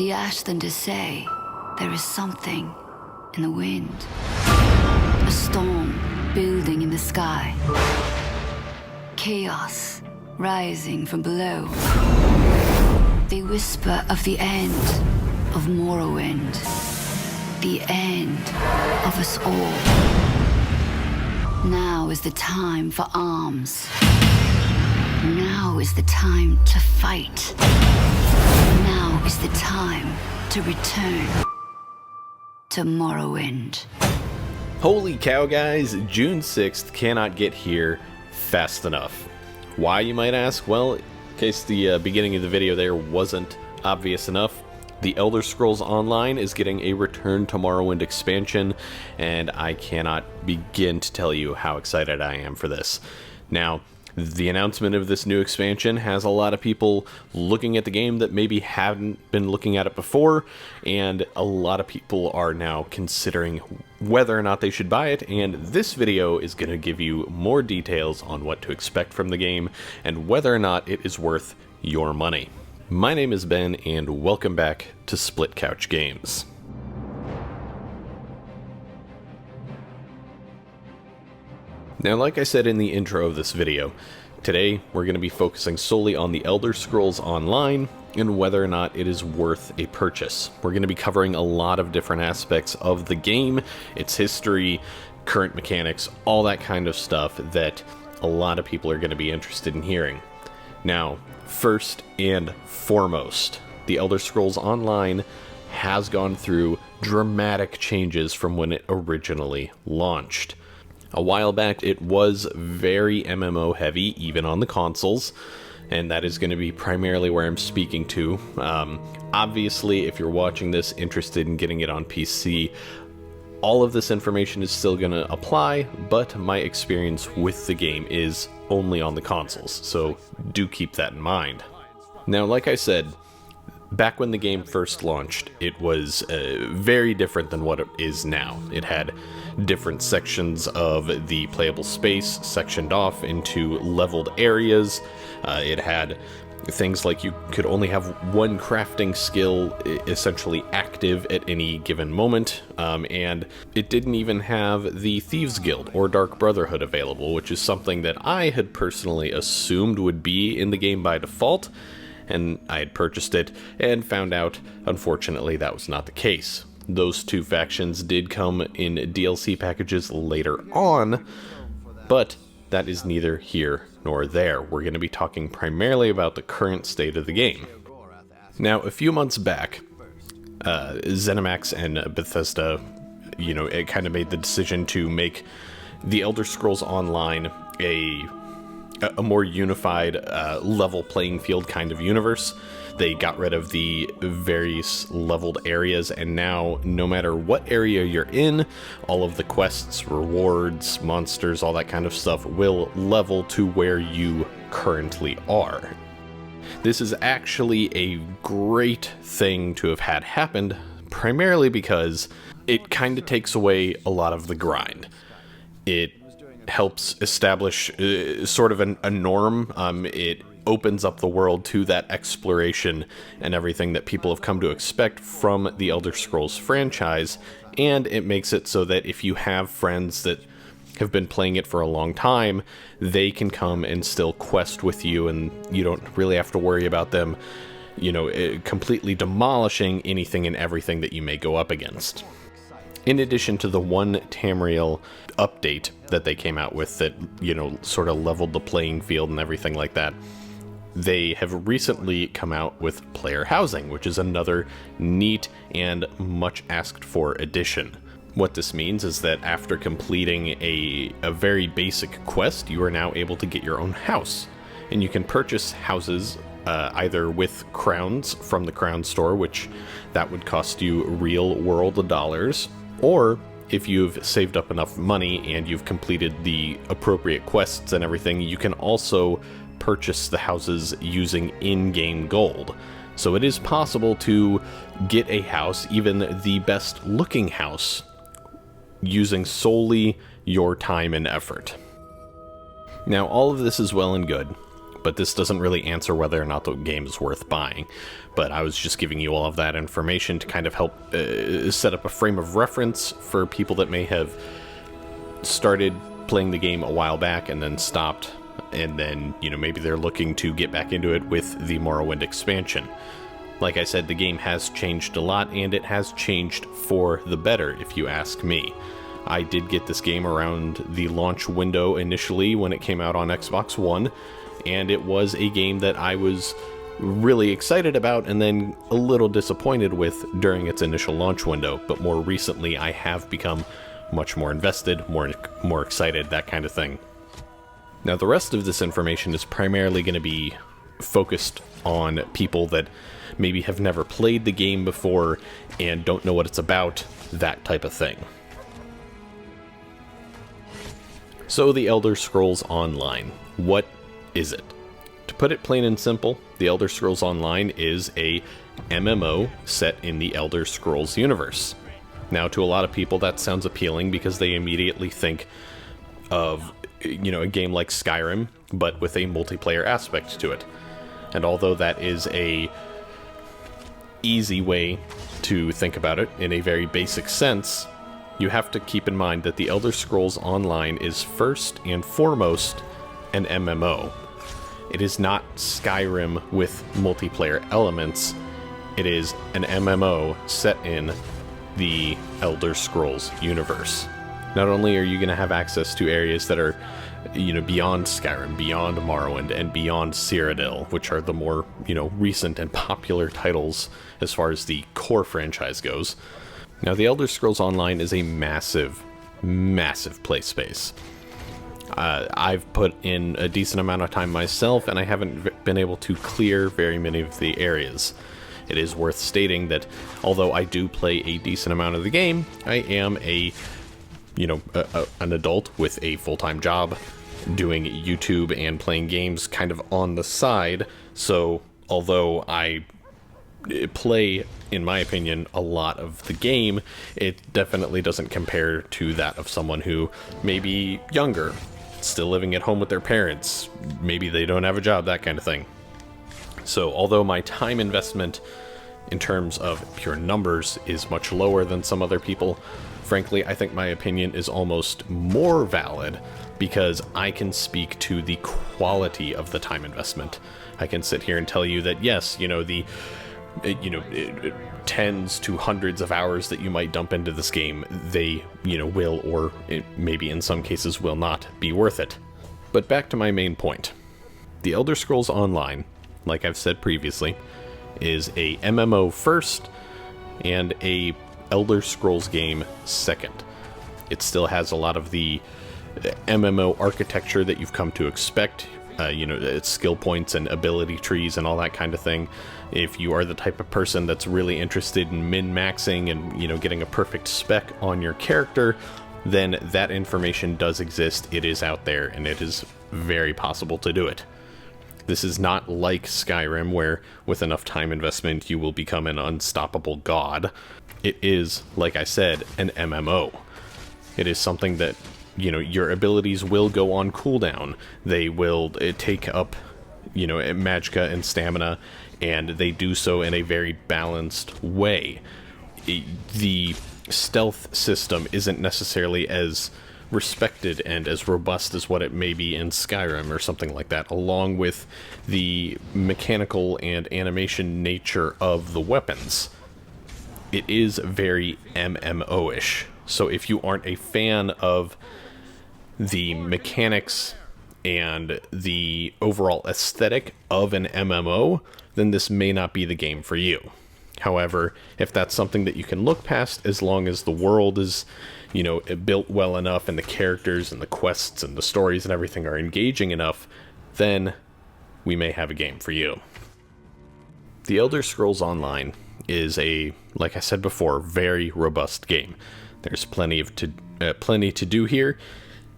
The Ashtanders say there is something in the wind. A storm building in the sky. Chaos rising from below. They whisper of the end of Morrowind. The end of us all. Now is the time for arms. Now is the time to fight. Now is the time to return to Morrowind. Holy cow, guys, June 6th cannot get here fast enough. Why, you might ask? Well, in case the beginning of the video there wasn't obvious enough, The Elder Scrolls Online is getting a Return to Morrowind expansion, and I cannot begin to tell you how excited I am for this. Now, the announcement of this new expansion has a lot of people looking at the game that maybe hadn't been looking at it before, and a lot of people are now considering whether or not they should buy it, and this video is going to give you more details on what to expect from the game and whether or not it is worth your money. My name is Ben, and welcome back to Split Couch Games. Now, like I said in the intro of this video, today we're going to be focusing solely on The Elder Scrolls Online and whether or not it is worth a purchase. We're going to be covering a lot of different aspects of the game, its history, current mechanics, all that kind of stuff that a lot of people are going to be interested in hearing. Now, first and foremost, The Elder Scrolls Online has gone through dramatic changes from when it originally launched. A while back, it was very MMO heavy, even on the consoles, and that is going to be primarily where I'm speaking to. Obviously, if you're watching this interested in getting it on PC, all of this information is still going to apply, but my experience with the game is only on the consoles, so do keep that in mind. Now, like I said, back when the game first launched, it was very different than what it is now. It had different sections of the playable space sectioned off into leveled areas. It had things like you could only have one crafting skill essentially active at any given moment, and it didn't even have the Thieves Guild or Dark Brotherhood available, which is something that I had personally assumed would be in the game by default, and I had purchased it and found out, unfortunately, that was not the case. Those two factions did come in DLC packages later on, but that is neither here nor there. We're going to be talking primarily about the current state of the game. Now, a few months back, ZeniMax and Bethesda, it kind of made the decision to make The Elder Scrolls Online a more unified, level playing field kind of universe. They got rid of the various leveled areas, and now, no matter what area you're in, all of the quests, rewards, monsters, all that kind of stuff will level to where you currently are. This is actually a great thing to have had happened, primarily because it kind of takes away a lot of the grind. It helps establish sort of a norm. It opens up the world to that exploration and everything that people have come to expect from the Elder Scrolls franchise, and it makes it so that if you have friends that have been playing it for a long time, they can come and still quest with you, and you don't really have to worry about them, completely demolishing anything and everything that you may go up against. In addition to the one Tamriel update that they came out with that, sort of leveled the playing field and everything like that, they have recently come out with player housing, which is another neat and much asked for addition. What this means is that after completing a very basic quest, you are now able to get your own house. And you can purchase houses either with crowns from the crown store, which that would cost you real world dollars, or if you've saved up enough money and you've completed the appropriate quests and everything, you can also purchase the houses using in-game gold. So it is possible to get a house, even the best looking house, using solely your time and effort. Now, all of this is well and good, but this doesn't really answer whether or not the game is worth buying. But I was just giving you all of that information to kind of help set up a frame of reference for people that may have started playing the game a while back and then stopped, and then, you know, maybe they're looking to get back into it with the Morrowind expansion. Like I said, the game has changed a lot, and it has changed for the better, if you ask me. I did get this game around the launch window initially when it came out on Xbox One, and it was a game that I was really excited about and then a little disappointed with during its initial launch window. But more recently, I have become much more invested, more excited, that kind of thing. Now, the rest of this information is primarily going to be focused on people that maybe have never played the game before and don't know what it's about, that type of thing. So, the Elder Scrolls Online. What is it? To put it plain and simple, the Elder Scrolls Online is a MMO set in the Elder Scrolls universe. Now, to a lot of people, that sounds appealing because they immediately think of, you know, a game like Skyrim, but with a multiplayer aspect to it. And although that is a easy way to think about it in a very basic sense, you have to keep in mind that the Elder Scrolls Online is first and foremost an MMO. It is not Skyrim with multiplayer elements. It is an MMO set in the Elder Scrolls universe. Not only are you going to have access to areas that are, you know, beyond Skyrim, beyond Morrowind, and beyond Cyrodiil, which are the more, you know, recent and popular titles as far as the core franchise goes. Now, the Elder Scrolls Online is a massive, massive play space. I've put in a decent amount of time myself, and I haven't been able to clear very many of the areas. It is worth stating that although I do play a decent amount of the game, I am an adult with a full-time job, doing YouTube and playing games kind of on the side. So although I play, in my opinion, a lot of the game, it definitely doesn't compare to that of someone who may be younger, still living at home with their parents, maybe they don't have a job, that kind of thing. So although my time investment in terms of pure numbers is much lower than some other people, frankly, I think my opinion is almost more valid because I can speak to the quality of the time investment. I can sit here and tell you that, yes, the tens to hundreds of hours that you might dump into this game, they, will, or maybe in some cases will not be worth it. But back to my main point. The Elder Scrolls Online, like I've said previously, is a MMO first and a Elder Scrolls game second. It still has a lot of the MMO architecture that you've come to expect, it's skill points and ability trees and all that kind of thing. If you are the type of person that's really interested in min-maxing and, getting a perfect spec on your character, then that information does exist. It is out there, and it is very possible to do it. This is not like Skyrim, where with enough time investment you will become an unstoppable god. It is, like I said, an MMO. It is something that, your abilities will go on cooldown. They will take up, magicka and stamina, and they do so in a very balanced way. The stealth system isn't necessarily as respected and as robust as what it may be in Skyrim or something like that, along with the mechanical and animation nature of the weapons. It is very MMO-ish. So if you aren't a fan of the mechanics and the overall aesthetic of an MMO, then this may not be the game for you. However, if that's something that you can look past, as long as the world is, built well enough and the characters and the quests and the stories and everything are engaging enough, then we may have a game for you. The Elder Scrolls Online is like I said before, very robust game. There's plenty to do here,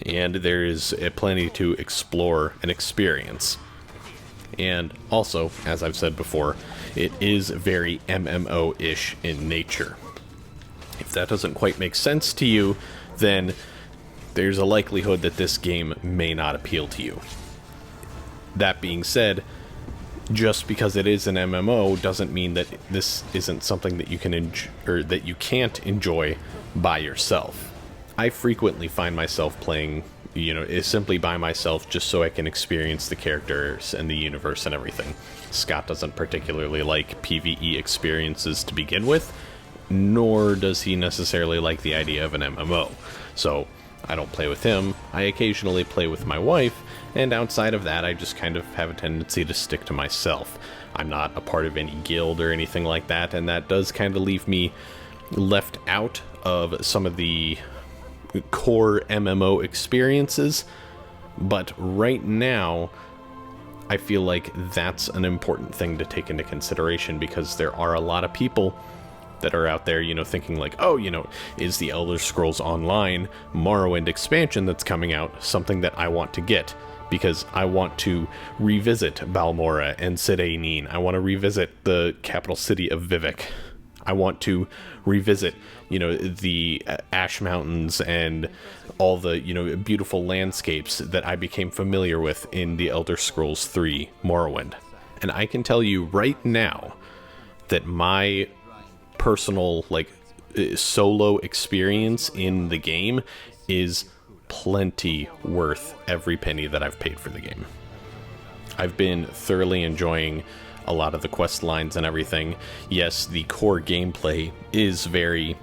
and there is plenty to explore and experience. And also, as I've said before, it is very MMO-ish in nature. If that doesn't quite make sense to you, then there's a likelihood that this game may not appeal to you. that being said, just because it is an MMO doesn't mean that this isn't something that you can or that you can't enjoy by yourself. I frequently find myself playing, simply by myself just so I can experience the characters and the universe and everything. Scott doesn't particularly like PvE experiences to begin with, nor does he necessarily like the idea of an MMO. So I don't play with him. I occasionally play with my wife, and outside of that, I just kind of have a tendency to stick to myself. I'm not a part of any guild or anything like that, and that does kind of leave me left out of some of the core MMO experiences. But right now, I feel like that's an important thing to take into consideration, because there are a lot of people that are out there, thinking like, oh, is the Elder Scrolls Online Morrowind Expansion that's coming out something that I want to get? Because I want to revisit Balmora and Sedainine. I want to revisit the capital city of Vivec. I want to revisit, the Ash Mountains and all the, beautiful landscapes that I became familiar with in the Elder Scrolls 3 Morrowind. And I can tell you right now that my personal, solo experience in the game is plenty worth every penny that I've paid for the game. I've been thoroughly enjoying a lot of the quest lines and everything. Yes, the core gameplay is very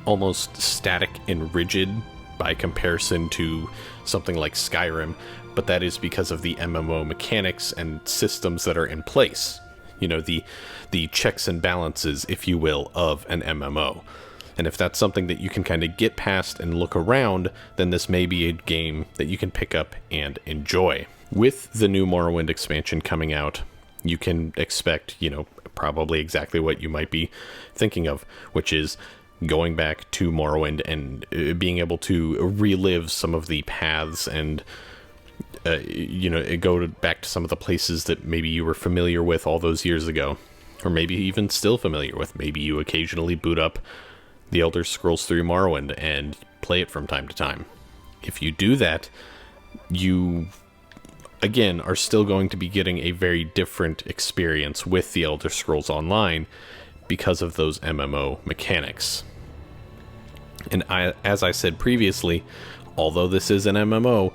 almost static and rigid by comparison to something like Skyrim, but that is because of the MMO mechanics and systems that are in place. The checks and balances, if you will, of an MMO. And if that's something that you can kind of get past and look around, then this may be a game that you can pick up and enjoy. With the new Morrowind expansion coming out, you can expect, probably exactly what you might be thinking of, which is going back to Morrowind and being able to relive some of the paths and back to some of the places that maybe you were familiar with all those years ago, or maybe even still familiar with. Maybe you occasionally boot up the Elder Scrolls 3 Morrowind and play it from time to time. If you do that, you, again, are still going to be getting a very different experience with the Elder Scrolls Online because of those MMO mechanics. And as I said previously, although this is an MMO,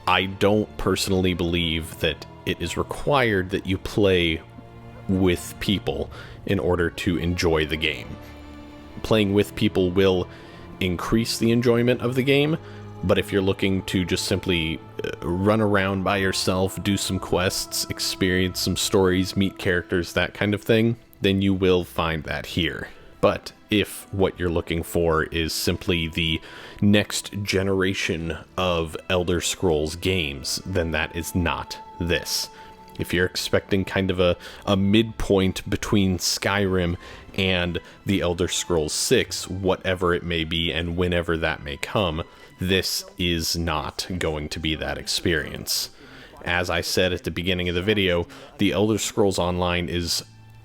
I don't personally believe that it is required that you play with people in order to enjoy the game. Playing with people will increase the enjoyment of the game, but if you're looking to just simply run around by yourself, do some quests, experience some stories, meet characters, that kind of thing, then you will find that here. But if what you're looking for is simply the next generation of Elder Scrolls games, then that is not this. If you're expecting kind of a midpoint between Skyrim and the Elder Scrolls 6, whatever it may be and whenever that may come, this is not going to be that experience. As I said at the beginning of the video, the Elder Scrolls Online is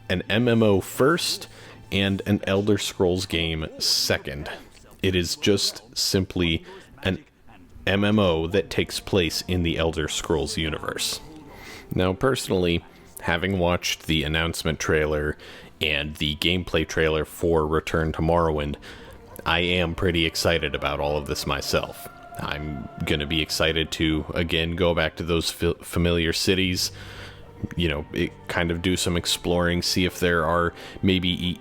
an MMO first and an Elder Scrolls game second. It is just simply an MMO that takes place in the Elder Scrolls universe. Now, personally, having watched the announcement trailer and the gameplay trailer for Return to Morrowind, I am pretty excited about all of this myself. I'm going to be excited to, again, go back to those familiar cities, kind of do some exploring, see if there are maybe,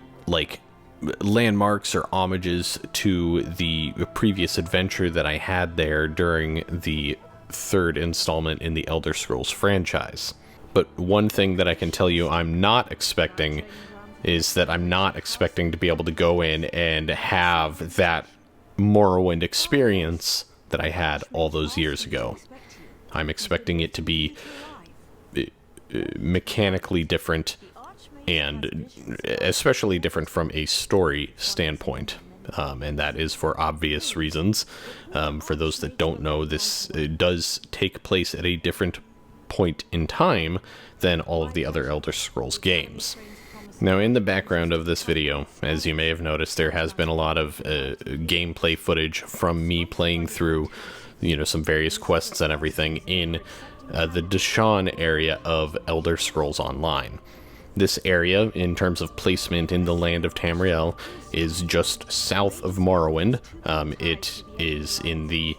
landmarks or homages to the previous adventure that I had there during the third installment in the Elder Scrolls franchise. But one thing that I can tell you I'm not expecting is that I'm not expecting to be able to go in and have that Morrowind experience that I had all those years ago. I'm expecting it to be mechanically different, and especially different from a story standpoint. And that is for obvious reasons. For those that don't know, this does take place at a different point in time than all of the other Elder Scrolls games. Now, in the background of this video, as you may have noticed, there has been a lot of gameplay footage from me playing through some various quests and everything in the Deshaun area of Elder Scrolls Online. This area, in terms of placement in the land of Tamriel, is just south of Morrowind. It is in the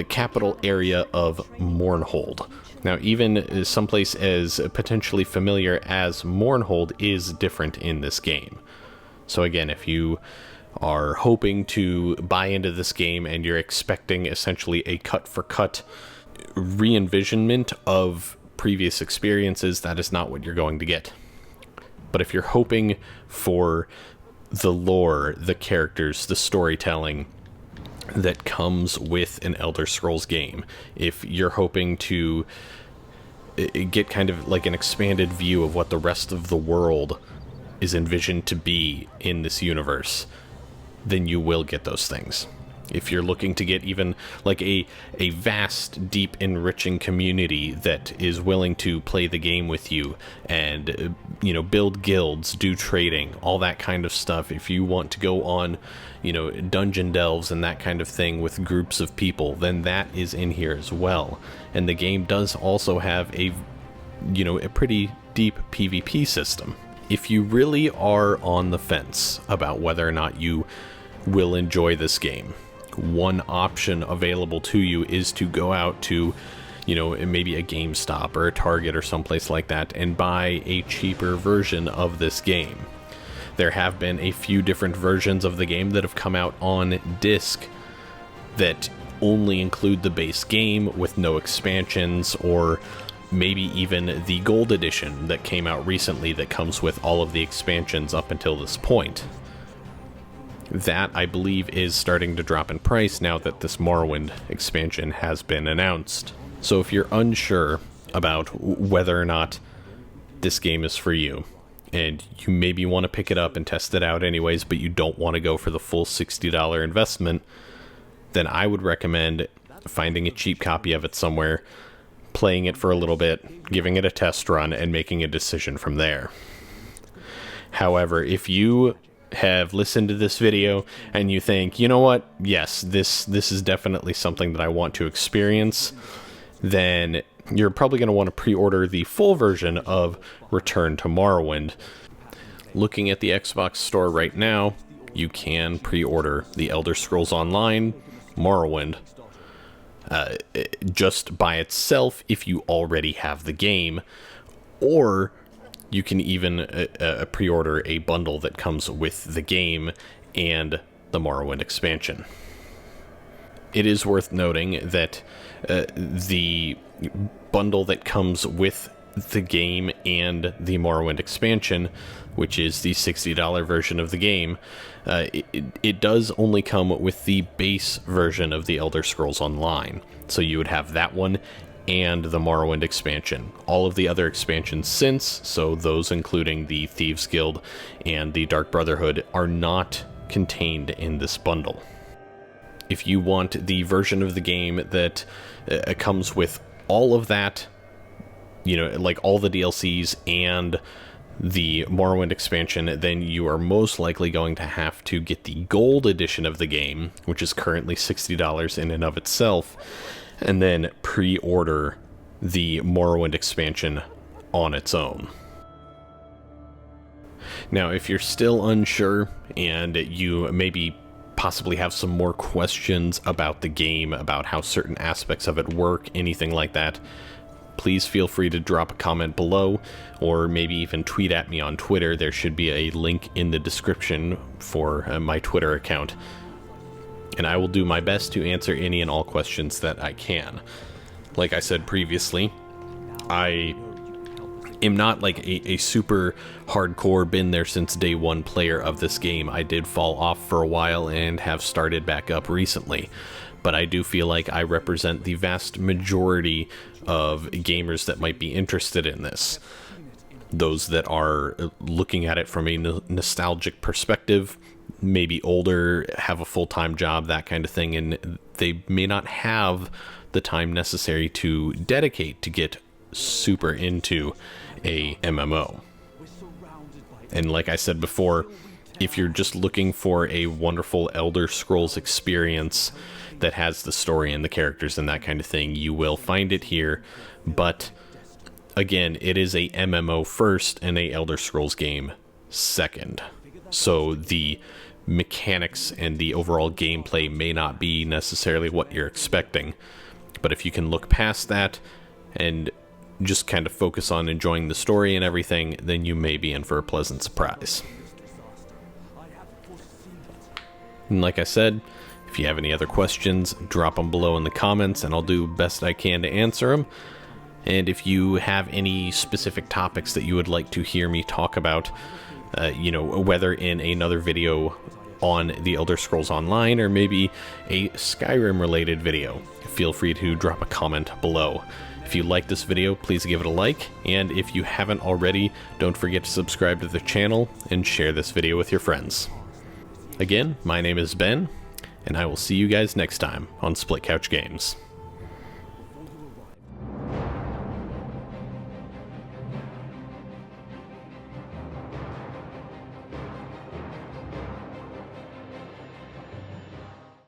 capital area of Mournhold. Now, even someplace as potentially familiar as Mournhold is different in this game. So again, if you are hoping to buy into this game and you're expecting essentially a cut-for-cut re-envisionment of previous experiences, that is not what you're going to get. But if you're hoping for the lore, the characters, the storytelling that comes with an Elder Scrolls game, if you're hoping to get kind of like an expanded view of what the rest of the world is envisioned to be in this universe, then you will get those things. If you're looking to get even like a vast, deep, enriching community that is willing to play the game with you and, build guilds, do trading, all that kind of stuff. If you want to go on, dungeon delves and that kind of thing with groups of people, then that is in here as well. And the game does also have a pretty deep PvP system. If you really are on the fence about whether or not you will enjoy this game, one option available to you is to go out to, maybe a GameStop or a Target or someplace like that and buy a cheaper version of this game. There have been a few different versions of the game that have come out on disc that only include the base game with no expansions, or maybe even the gold edition that came out recently that comes with all of the expansions up until this point. That, I believe, is starting to drop in price now that this Morrowind expansion has been announced. So if you're unsure about whether or not this game is for you, and you maybe want to pick it up and test it out anyways, but you don't want to go for the full $60 investment, then I would recommend finding a cheap copy of it somewhere, playing it for a little bit, giving it a test run, and making a decision from there. However, if you have listened to this video and you think, you know what, yes, this is definitely something that I want to experience, then you're probably going to want to pre-order the full version of Return to Morrowind. Looking at the Xbox store right now, you can pre-order the Elder Scrolls Online Morrowind just by itself if you already have the game, or you can even pre-order a bundle that comes with the game and the Morrowind expansion. It is worth noting that the bundle that comes with the game and the Morrowind expansion, which is the $60 version of the game, it does only come with the base version of the Elder Scrolls Online. So you would have that one and the Morrowind expansion. All of the other expansions since, so those including the Thieves Guild and the Dark Brotherhood, are not contained in this bundle. If you want the version of the game that comes with all of that, like all the DLCs and the Morrowind expansion, then you are most likely going to have to get the gold edition of the game, which is currently $60 in and of itself, and then pre-order the Morrowind expansion on its own. Now, if you're still unsure and you maybe possibly have some more questions about the game, about how certain aspects of it work, anything like that, please feel free to drop a comment below, or maybe even tweet at me on Twitter. There should be a link in the description for my Twitter account, and I will do my best to answer any and all questions that I can. Like I said previously, I am not like a super hardcore, been there since day one player of this game. I did fall off for a while and have started back up recently, but I do feel like I represent the vast majority of gamers that might be interested in this. Those that are looking at it from a nostalgic perspective, maybe older, have a full-time job, that kind of thing, and they may not have the time necessary to dedicate to get super into a MMO. And like I said before, if you're just looking for a wonderful Elder Scrolls experience that has the story and the characters and that kind of thing, you will find it here. But again, it is a MMO first and a Elder Scrolls game second. So the mechanics and the overall gameplay may not be necessarily what you're expecting. But if you can look past that and just kind of focus on enjoying the story and everything, then you may be in for a pleasant surprise. And like I said, if you have any other questions, drop them below in the comments and I'll do best I can to answer them. And if you have any specific topics that you would like to hear me talk about, whether in another video on the Elder Scrolls Online or maybe a Skyrim related video, feel free to drop a comment below. If you like this video, please give it a like, and if you haven't already, don't forget to subscribe to the channel and share this video with your friends. Again, my name is Ben, and I will see you guys next time on Split Couch Games.